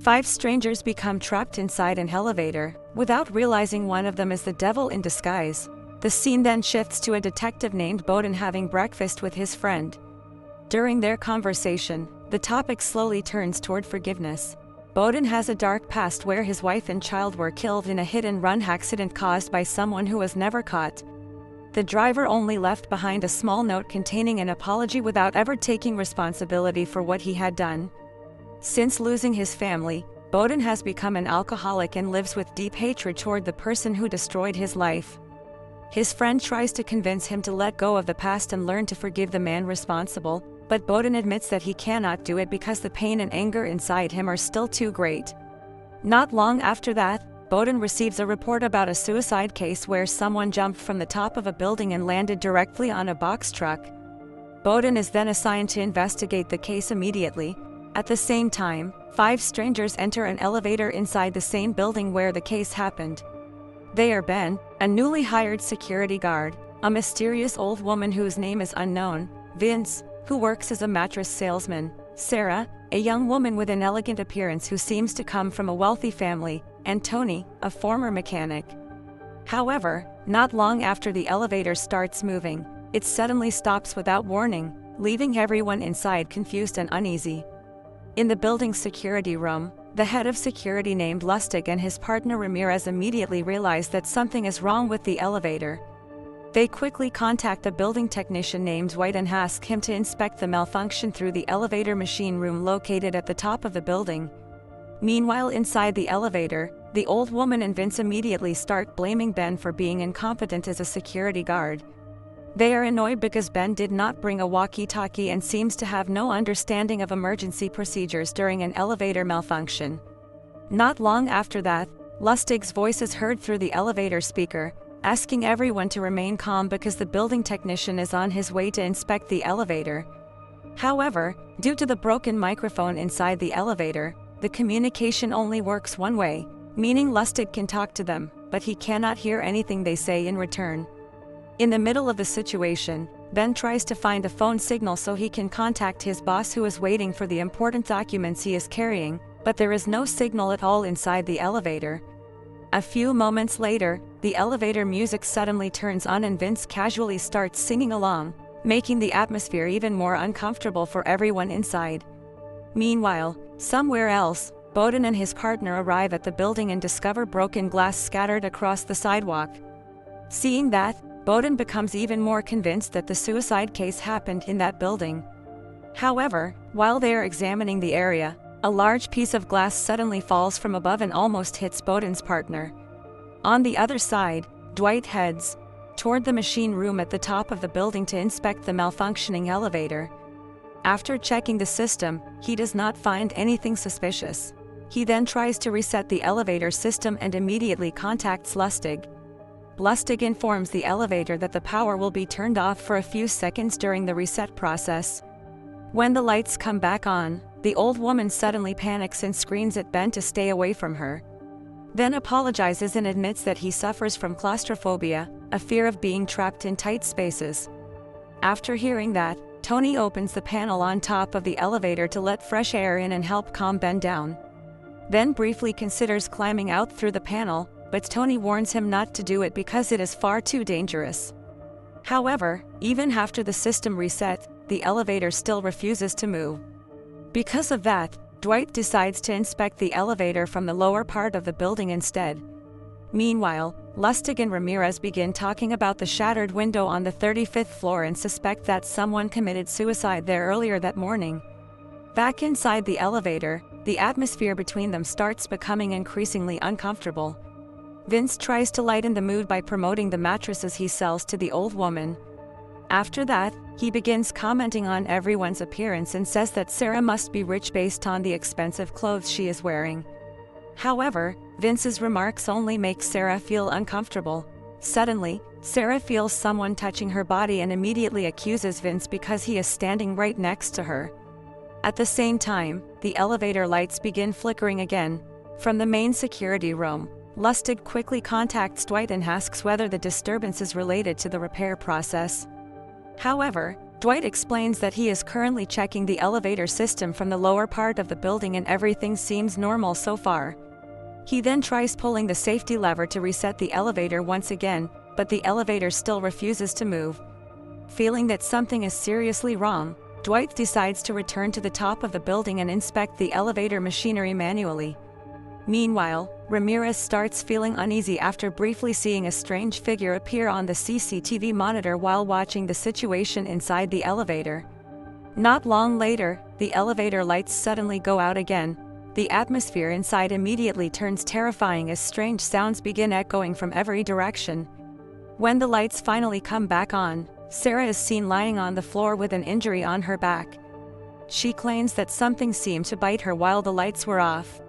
5 strangers become trapped inside an elevator, without realizing one of them is the devil in disguise. The scene then shifts to a detective named Bowden having breakfast with his friend. During their conversation, the topic slowly turns toward forgiveness. Bowden has a dark past where his wife and child were killed in a hit-and-run accident caused by someone who was never caught. The driver only left behind a small note containing an apology without ever taking responsibility for what he had done. Since losing his family, Bowden has become an alcoholic and lives with deep hatred toward the person who destroyed his life. His friend tries to convince him to let go of the past and learn to forgive the man responsible, but Bowden admits that he cannot do it because the pain and anger inside him are still too great. Not long after that, Bowden receives a report about a suicide case where someone jumped from the top of a building and landed directly on a box truck. Bowden is then assigned to investigate the case immediately. At the same time, 5 strangers enter an elevator inside the same building where the case happened. They are Ben, a newly hired security guard, a mysterious old woman whose name is unknown, Vince, who works as a mattress salesman, Sarah, a young woman with an elegant appearance who seems to come from a wealthy family, and Tony, a former mechanic. However, not long after the elevator starts moving, it suddenly stops without warning, leaving everyone inside confused and uneasy. In the building's security room, the head of security named Lustig and his partner Ramirez immediately realize that something is wrong with the elevator. They quickly contact a building technician named White and ask him to inspect the malfunction through the elevator machine room located at the top of the building. Meanwhile, inside the elevator, the old woman and Vince immediately start blaming Ben for being incompetent as a security guard. They are annoyed because Ben did not bring a walkie-talkie and seems to have no understanding of emergency procedures during an elevator malfunction. Not long after that, Lustig's voice is heard through the elevator speaker, asking everyone to remain calm because the building technician is on his way to inspect the elevator. However, due to the broken microphone inside the elevator, the communication only works one way, meaning Lustig can talk to them, but he cannot hear anything they say in return. In the middle of the situation, Ben tries to find a phone signal so he can contact his boss who is waiting for the important documents he is carrying, but there is no signal at all inside the elevator. A few moments later, the elevator music suddenly turns on and Vince casually starts singing along, making the atmosphere even more uncomfortable for everyone inside. Meanwhile, somewhere else, Bowden and his partner arrive at the building and discover broken glass scattered across the sidewalk. Seeing that, Bowden becomes even more convinced that the suicide case happened in that building. However, while they are examining the area, a large piece of glass suddenly falls from above and almost hits Bowden's partner. On the other side, Dwight heads toward the machine room at the top of the building to inspect the malfunctioning elevator. After checking the system, he does not find anything suspicious. He then tries to reset the elevator system and immediately contacts Lustig. Lustig informs the elevator that the power will be turned off for a few seconds during the reset process. When the lights come back on, the old woman suddenly panics and screams at Ben to stay away from her. Then apologizes and admits that he suffers from claustrophobia, a fear of being trapped in tight spaces. After hearing that, Tony opens the panel on top of the elevator to let fresh air in and help calm Ben down. Ben briefly considers climbing out through the panel, but Tony warns him not to do it because it is far too dangerous. However, even after the system reset, the elevator still refuses to move. Because of that, Dwight decides to inspect the elevator from the lower part of the building instead. Meanwhile, Lustig and Ramirez begin talking about the shattered window on the 35th floor and suspect that someone committed suicide there earlier that morning. Back inside the elevator, the atmosphere between them starts becoming increasingly uncomfortable. Vince tries to lighten the mood by promoting the mattresses he sells to the old woman. After that, he begins commenting on everyone's appearance and says that Sarah must be rich based on the expensive clothes she is wearing. However, Vince's remarks only make Sarah feel uncomfortable. Suddenly, Sarah feels someone touching her body and immediately accuses Vince because he is standing right next to her. At the same time, the elevator lights begin flickering again. From the main security room, Lustig quickly contacts Dwight and asks whether the disturbance is related to the repair process. However, Dwight explains that he is currently checking the elevator system from the lower part of the building and everything seems normal so far. He then tries pulling the safety lever to reset the elevator once again, but the elevator still refuses to move. Feeling that something is seriously wrong, Dwight decides to return to the top of the building and inspect the elevator machinery manually. Meanwhile, Ramirez starts feeling uneasy after briefly seeing a strange figure appear on the CCTV monitor while watching the situation inside the elevator. Not long later, the elevator lights suddenly go out again. The atmosphere inside immediately turns terrifying as strange sounds begin echoing from every direction. When the lights finally come back on, Sarah is seen lying on the floor with an injury on her back. She claims that something seemed to bite her while the lights were off.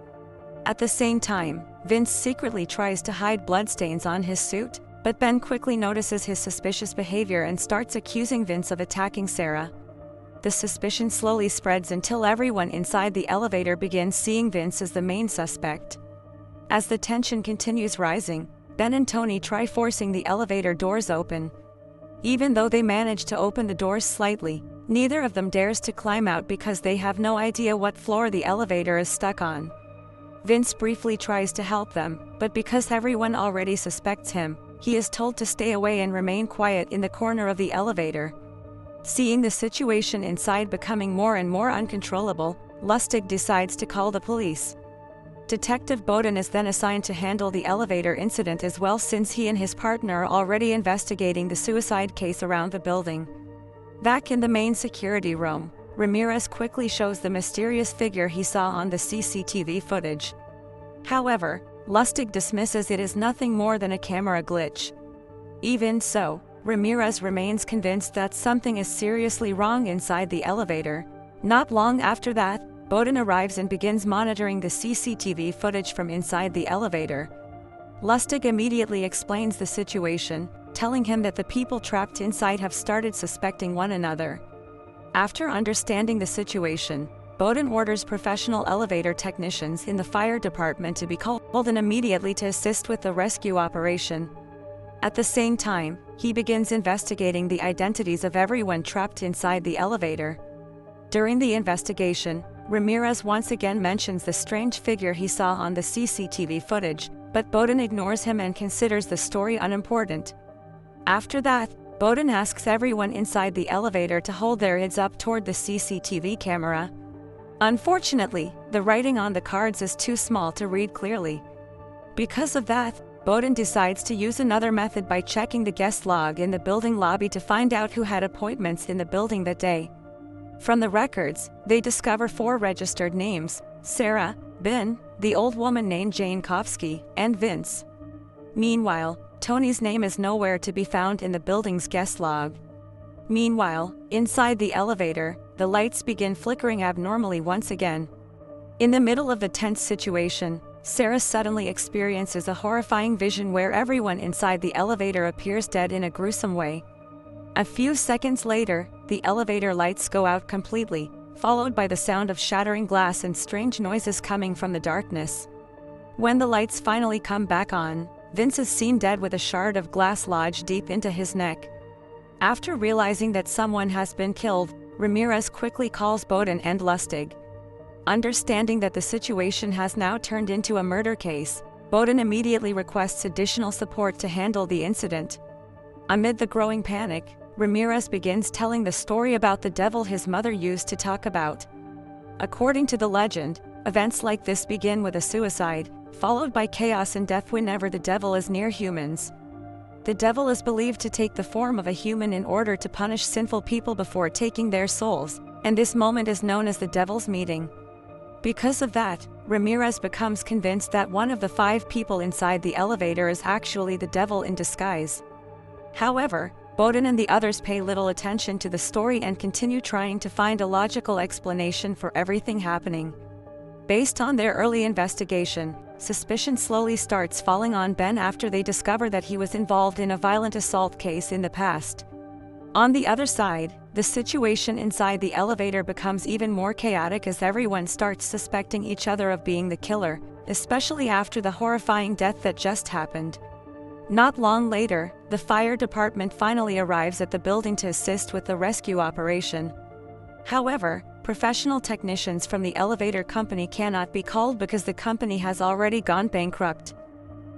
At the same time, Vince secretly tries to hide bloodstains on his suit, but Ben quickly notices his suspicious behavior and starts accusing Vince of attacking Sarah. The suspicion slowly spreads until everyone inside the elevator begins seeing Vince as the main suspect. As the tension continues rising, Ben and Tony try forcing the elevator doors open. Even though they manage to open the doors slightly, neither of them dares to climb out because they have no idea what floor the elevator is stuck on. Vince briefly tries to help them, but because everyone already suspects him, he is told to stay away and remain quiet in the corner of the elevator. Seeing the situation inside becoming more and more uncontrollable, Lustig decides to call the police. Detective Bowden is then assigned to handle the elevator incident as well since he and his partner are already investigating the suicide case around the building. Back in the main security room, Ramirez quickly shows the mysterious figure he saw on the CCTV footage. However, Lustig dismisses it as nothing more than a camera glitch. Even so, Ramirez remains convinced that something is seriously wrong inside the elevator. Not long after that, Bowden arrives and begins monitoring the CCTV footage from inside the elevator. Lustig immediately explains the situation, telling him that the people trapped inside have started suspecting one another. After understanding the situation, Bowden orders professional elevator technicians in the fire department to be called in immediately to assist with the rescue operation. At the same time, he begins investigating the identities of everyone trapped inside the elevator. During the investigation, Ramirez once again mentions the strange figure he saw on the CCTV footage, but Bowden ignores him and considers the story unimportant. After that, Bowden asks everyone inside the elevator to hold their heads up toward the CCTV camera. Unfortunately, the writing on the cards is too small to read clearly. Because of that, Bowden decides to use another method by checking the guest log in the building lobby to find out who had appointments in the building that day. From the records, they discover 4 registered names: Sarah, Ben, the old woman named Jane Kofsky, and Vince. Meanwhile, Tony's name is nowhere to be found in the building's guest log. Meanwhile, inside the elevator, the lights begin flickering abnormally once again. In the middle of the tense situation, Sarah suddenly experiences a horrifying vision where everyone inside the elevator appears dead in a gruesome way. A few seconds later, the elevator lights go out completely, followed by the sound of shattering glass and strange noises coming from the darkness. When the lights finally come back on, Vince is seen dead with a shard of glass lodged deep into his neck. After realizing that someone has been killed, Ramirez quickly calls Bowden and Lustig. Understanding that the situation has now turned into a murder case, Bowden immediately requests additional support to handle the incident. Amid the growing panic, Ramirez begins telling the story about the devil his mother used to talk about. According to the legend, events like this begin with a suicide, followed by chaos and death whenever the devil is near humans. The devil is believed to take the form of a human in order to punish sinful people before taking their souls, and this moment is known as the devil's meeting. Because of that, Ramirez becomes convinced that one of the 5 people inside the elevator is actually the devil in disguise. However, Bowden and the others pay little attention to the story and continue trying to find a logical explanation for everything happening. Based on their early investigation, suspicion slowly starts falling on Ben after they discover that he was involved in a violent assault case in the past. On the other side, the situation inside the elevator becomes even more chaotic as everyone starts suspecting each other of being the killer, especially after the horrifying death that just happened. Not long later, the fire department finally arrives at the building to assist with the rescue operation. However, professional technicians from the elevator company cannot be called because the company has already gone bankrupt.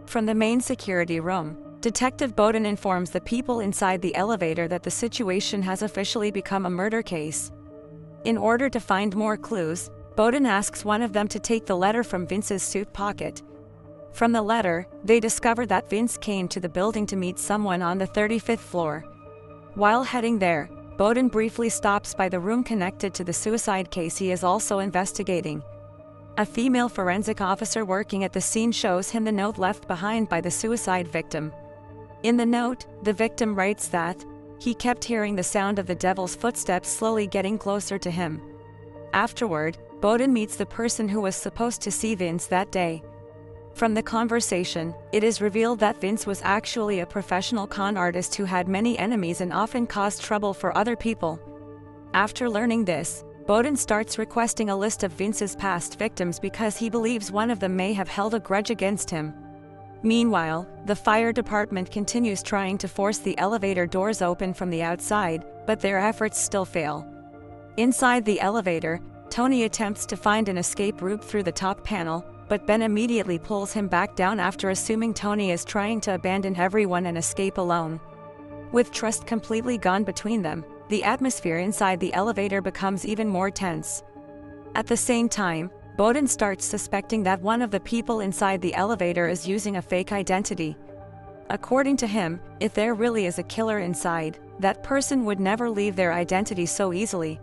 From the main security room, Detective Bowden informs the people inside the elevator that the situation has officially become a murder case. In order to find more clues, Bowden asks one of them to take the letter from Vince's suit pocket. From the letter, they discover that Vince came to the building to meet someone on the 35th floor. While heading there, Bowden briefly stops by the room connected to the suicide case he is also investigating. A female forensic officer working at the scene shows him the note left behind by the suicide victim. In the note, the victim writes that he kept hearing the sound of the devil's footsteps slowly getting closer to him. Afterward, Bowden meets the person who was supposed to see Vince that day. From the conversation, it is revealed that Vince was actually a professional con artist who had many enemies and often caused trouble for other people. After learning this, Bowden starts requesting a list of Vince's past victims because he believes one of them may have held a grudge against him. Meanwhile, the fire department continues trying to force the elevator doors open from the outside, but their efforts still fail. Inside the elevator, Tony attempts to find an escape route through the top panel, but Ben immediately pulls him back down after assuming Tony is trying to abandon everyone and escape alone. With trust completely gone between them, the atmosphere inside the elevator becomes even more tense. At the same time, Bowden starts suspecting that one of the people inside the elevator is using a fake identity. According to him, if there really is a killer inside, that person would never leave their identity so easily.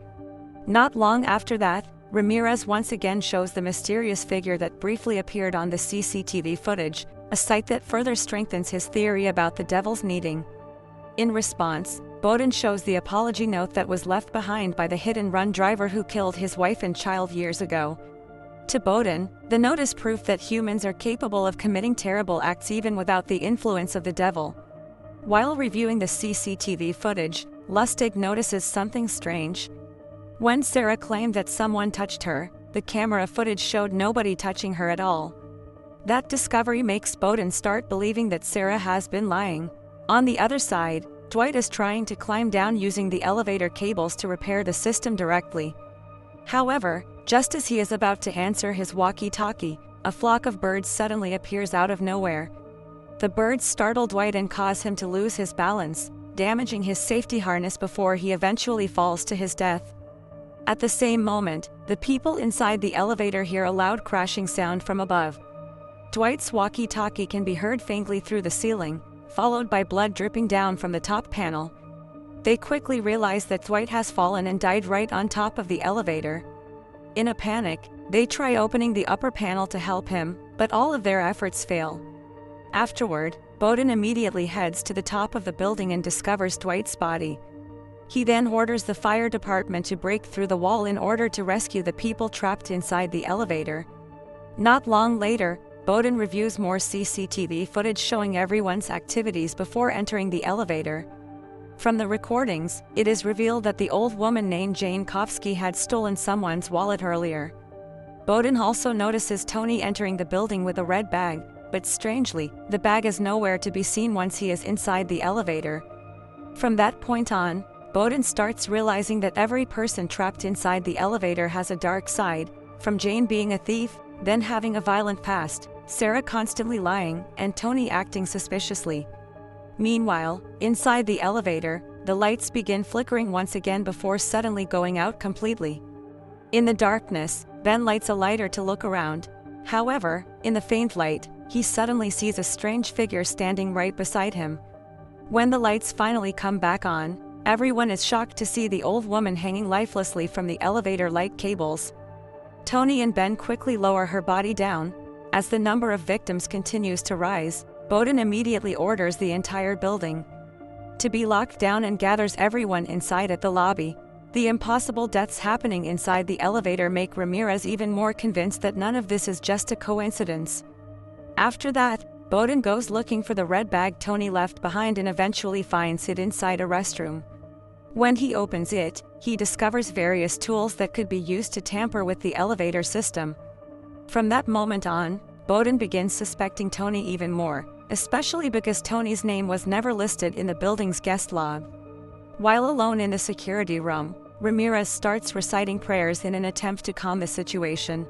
Not long after that, Ramirez once again shows the mysterious figure that briefly appeared on the CCTV footage, a sight that further strengthens his theory about the devil's kneading. In response, Bowden shows the apology note that was left behind by the hit-and-run driver who killed his wife and child years ago. To Bowden, the note is proof that humans are capable of committing terrible acts even without the influence of the devil. While reviewing the CCTV footage, Lustig notices something strange. When Sarah claimed that someone touched her, the camera footage showed nobody touching her at all. That discovery makes Bowden start believing that Sarah has been lying. On the other side, Dwight is trying to climb down using the elevator cables to repair the system directly. However, just as he is about to answer his walkie-talkie, a flock of birds suddenly appears out of nowhere. The birds startle Dwight and cause him to lose his balance, damaging his safety harness before he eventually falls to his death. At the same moment, the people inside the elevator hear a loud crashing sound from above. Dwight's walkie-talkie can be heard faintly through the ceiling, followed by blood dripping down from the top panel. They quickly realize that Dwight has fallen and died right on top of the elevator. In a panic, they try opening the upper panel to help him, but all of their efforts fail. Afterward, Bowden immediately heads to the top of the building and discovers Dwight's body. He then orders the fire department to break through the wall in order to rescue the people trapped inside the elevator. Not long later, Bowden reviews more CCTV footage showing everyone's activities before entering the elevator. From the recordings, it is revealed that the old woman named Jane Kofsky had stolen someone's wallet earlier. Bowden also notices Tony entering the building with a red bag, but strangely, the bag is nowhere to be seen once he is inside the elevator. From that point on, Bowden starts realizing that every person trapped inside the elevator has a dark side, from Jane being a thief, then having a violent past, Sarah constantly lying, and Tony acting suspiciously. Meanwhile, inside the elevator, the lights begin flickering once again before suddenly going out completely. In the darkness, Ben lights a lighter to look around. However, in the faint light, he suddenly sees a strange figure standing right beside him. When the lights finally come back on, everyone is shocked to see the old woman hanging lifelessly from the elevator light cables. Tony and Ben quickly lower her body down. As the number of victims continues to rise, Bowden immediately orders the entire building to be locked down and gathers everyone inside at the lobby. The impossible deaths happening inside the elevator make Ramirez even more convinced that none of this is just a coincidence. After that, Bowden goes looking for the red bag Tony left behind and eventually finds it inside a restroom. When he opens it, he discovers various tools that could be used to tamper with the elevator system. From that moment on, Bowden begins suspecting Tony even more, especially because Tony's name was never listed in the building's guest log. While alone in the security room, Ramirez starts reciting prayers in an attempt to calm the situation.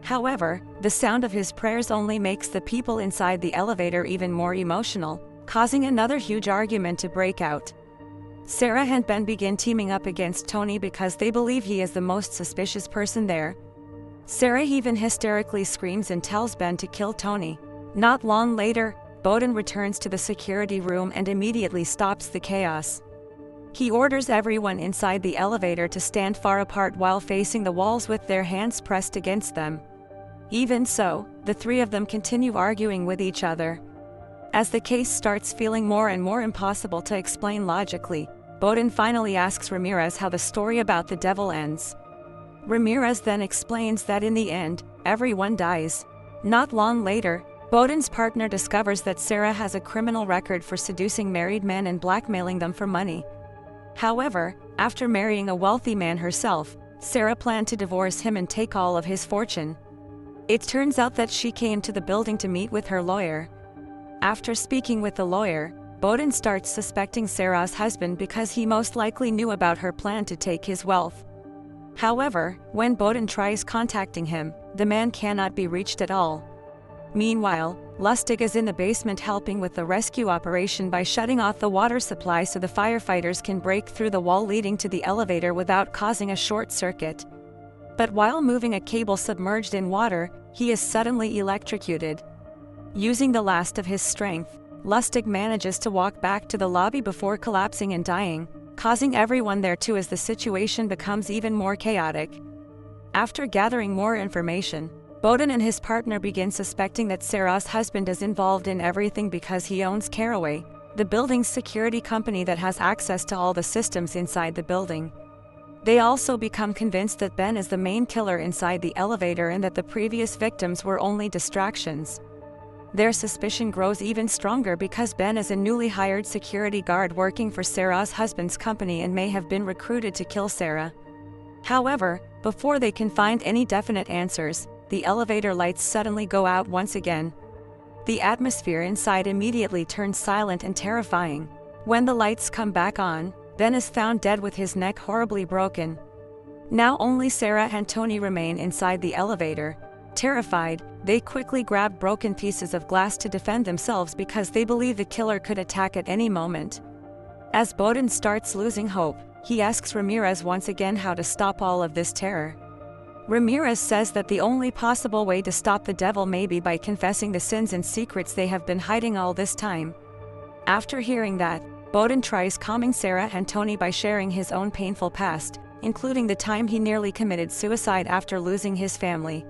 However, the sound of his prayers only makes the people inside the elevator even more emotional, causing another huge argument to break out. Sarah and Ben begin teaming up against Tony because they believe he is the most suspicious person there. Sarah even hysterically screams and tells Ben to kill Tony. Not long later, Bowden returns to the security room and immediately stops the chaos. He orders everyone inside the elevator to stand far apart while facing the walls with their hands pressed against them. Even so, the three of them continue arguing with each other. As the case starts feeling more and more impossible to explain logically, Bowden finally asks Ramirez how the story about the devil ends. Ramirez then explains that in the end, everyone dies. Not long later, Bowden's partner discovers that Sarah has a criminal record for seducing married men and blackmailing them for money. However, after marrying a wealthy man herself, Sarah planned to divorce him and take all of his fortune. It turns out that she came to the building to meet with her lawyer. After speaking with the lawyer, Bowden starts suspecting Sarah's husband because he most likely knew about her plan to take his wealth. However, when Bowden tries contacting him, the man cannot be reached at all. Meanwhile, Lustig is in the basement helping with the rescue operation by shutting off the water supply so the firefighters can break through the wall leading to the elevator without causing a short circuit. But while moving a cable submerged in water, he is suddenly electrocuted. Using the last of his strength, Lustig manages to walk back to the lobby before collapsing and dying, causing everyone there to as the situation becomes even more chaotic. After gathering more information, Bowden and his partner begin suspecting that Sarah's husband is involved in everything because he owns Caraway, the building's security company that has access to all the systems inside the building. They also become convinced that Ben is the main killer inside the elevator and that the previous victims were only distractions. Their suspicion grows even stronger because Ben is a newly hired security guard working for Sarah's husband's company and may have been recruited to kill Sarah. However, before they can find any definite answers, the elevator lights suddenly go out once again. The atmosphere inside immediately turns silent and terrifying. When the lights come back on, Ben is found dead with his neck horribly broken. Now only Sarah and Tony remain inside the elevator. Terrified, they quickly grab broken pieces of glass to defend themselves because they believe the killer could attack at any moment. As Bowden starts losing hope, he asks Ramirez once again how to stop all of this terror. Ramirez says that the only possible way to stop the devil may be by confessing the sins and secrets they have been hiding all this time. After hearing that, Bowden tries calming Sarah and Tony by sharing his own painful past, including the time he nearly committed suicide after losing his family.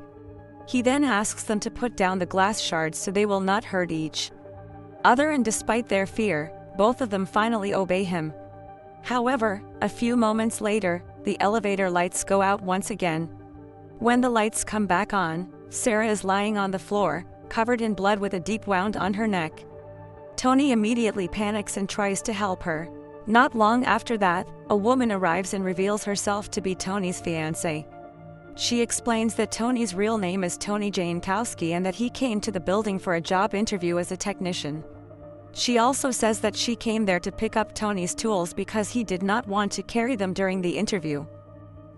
He then asks them to put down the glass shards so they will not hurt each other, and despite their fear, both of them finally obey him. However, a few moments later, the elevator lights go out once again. When the lights come back on, Sarah is lying on the floor, covered in blood with a deep wound on her neck. Tony immediately panics and tries to help her. Not long after that, a woman arrives and reveals herself to be Tony's fiancé. She explains that Tony's real name is Tony Jankowski and that he came to the building for a job interview as a technician. She also says that she came there to pick up Tony's tools because he did not want to carry them during the interview.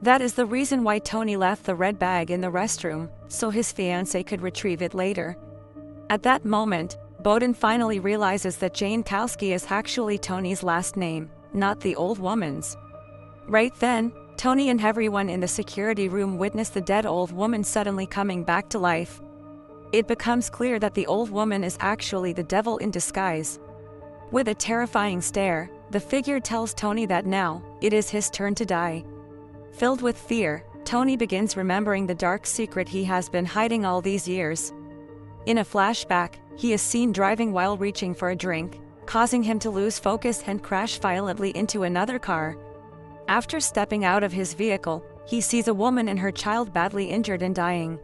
That is the reason why Tony left the red bag in the restroom, so his fiancé could retrieve it later. At that moment, Bowden finally realizes that Jankowski is actually Tony's last name, not the old woman's. Right then, Tony and everyone in the security room witness the dead old woman suddenly coming back to life. It becomes clear that the old woman is actually the devil in disguise. With a terrifying stare, the figure tells Tony that now, it is his turn to die. Filled with fear, Tony begins remembering the dark secret he has been hiding all these years. In a flashback, he is seen driving while reaching for a drink, causing him to lose focus and crash violently into another car. After stepping out of his vehicle, he sees a woman and her child badly injured and dying.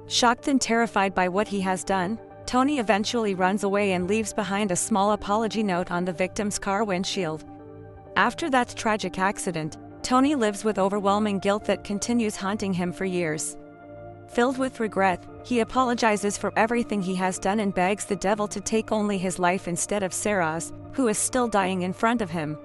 Shocked and terrified by what he has done, Tony eventually runs away and leaves behind a small apology note on the victim's car windshield. After that tragic accident, Tony lives with overwhelming guilt that continues haunting him for years. Filled with regret, he apologizes for everything he has done and begs the devil to take only his life instead of Sarah's, who is still dying in front of him.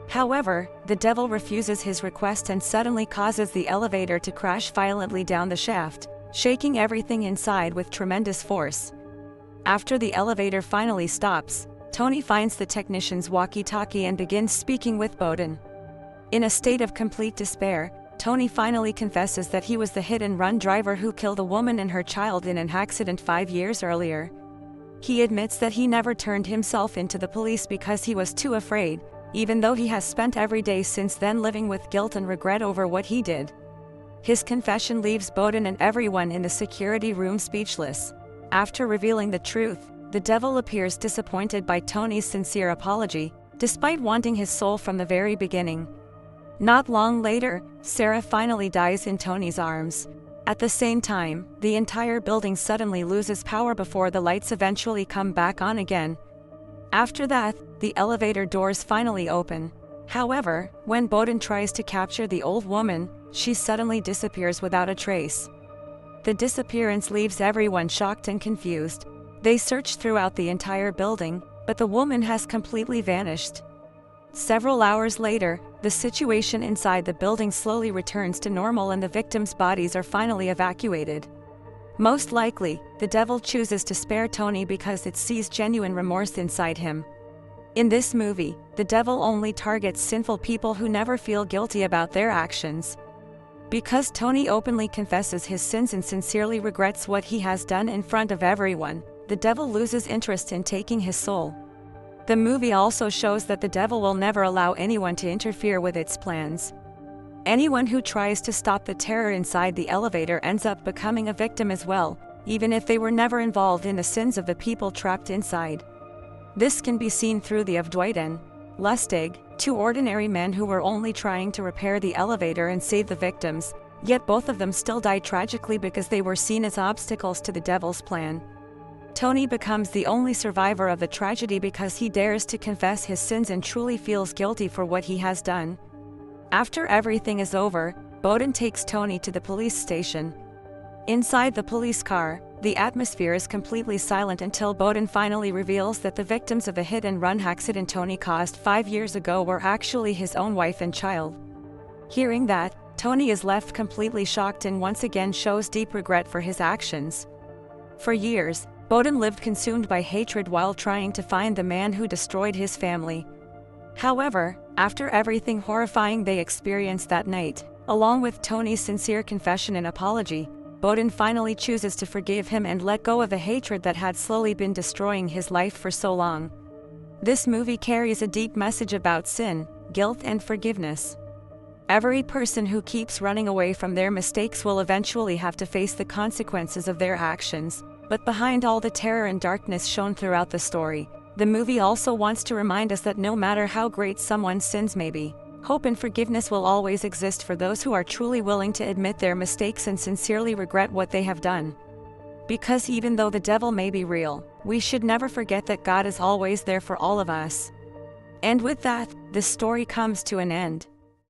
However, the devil refuses his request and suddenly causes the elevator to crash violently down the shaft, shaking everything inside with tremendous force. After the elevator finally stops, Tony finds the technician's walkie-talkie and begins speaking with Bowden. In a state of complete despair, Tony finally confesses that he was the hit-and-run driver who killed a woman and her child in an accident 5 years earlier. He admits that he never turned himself into the police because he was too afraid, even though he has spent every day since then living with guilt and regret over what he did. His confession leaves Bowden and everyone in the security room speechless. After revealing the truth, the devil appears disappointed by Tony's sincere apology, despite wanting his soul from the very beginning. Not long later, Sarah finally dies in Tony's arms. At the same time, the entire building suddenly loses power before the lights eventually come back on again. After that, the elevator doors finally open. However, when Bowden tries to capture the old woman, she suddenly disappears without a trace. The disappearance leaves everyone shocked and confused. They search throughout the entire building, but the woman has completely vanished. Several hours later, the situation inside the building slowly returns to normal and the victims' bodies are finally evacuated. Most likely, the devil chooses to spare Tony because it sees genuine remorse inside him. In this movie, the devil only targets sinful people who never feel guilty about their actions. Because Tony openly confesses his sins and sincerely regrets what he has done in front of everyone, the devil loses interest in taking his soul. The movie also shows that the devil will never allow anyone to interfere with its plans. Anyone who tries to stop the terror inside the elevator ends up becoming a victim as well, even if they were never involved in the sins of the people trapped inside. This can be seen through the of Dwight and Lustig, two ordinary men who were only trying to repair the elevator and save the victims, yet both of them still died tragically because they were seen as obstacles to the devil's plan. Tony becomes the only survivor of the tragedy because he dares to confess his sins and truly feels guilty for what he has done. After everything is over, Bowden takes Tony to the police station. Inside the police car, the atmosphere is completely silent until Bowden finally reveals that the victims of the hit-and-run accident Tony caused 5 years ago were actually his own wife and child. Hearing that, Tony is left completely shocked and once again shows deep regret for his actions. For years, Bowden lived consumed by hatred while trying to find the man who destroyed his family. However, after everything horrifying they experienced that night, along with Tony's sincere confession and apology, Bowden finally chooses to forgive him and let go of the hatred that had slowly been destroying his life for so long. This movie carries a deep message about sin, guilt, and forgiveness. Every person who keeps running away from their mistakes will eventually have to face the consequences of their actions. But behind all the terror and darkness shown throughout the story, the movie also wants to remind us that no matter how great someone's sins may be, hope and forgiveness will always exist for those who are truly willing to admit their mistakes and sincerely regret what they have done. Because even though the devil may be real, we should never forget that God is always there for all of us. And with that, this story comes to an end.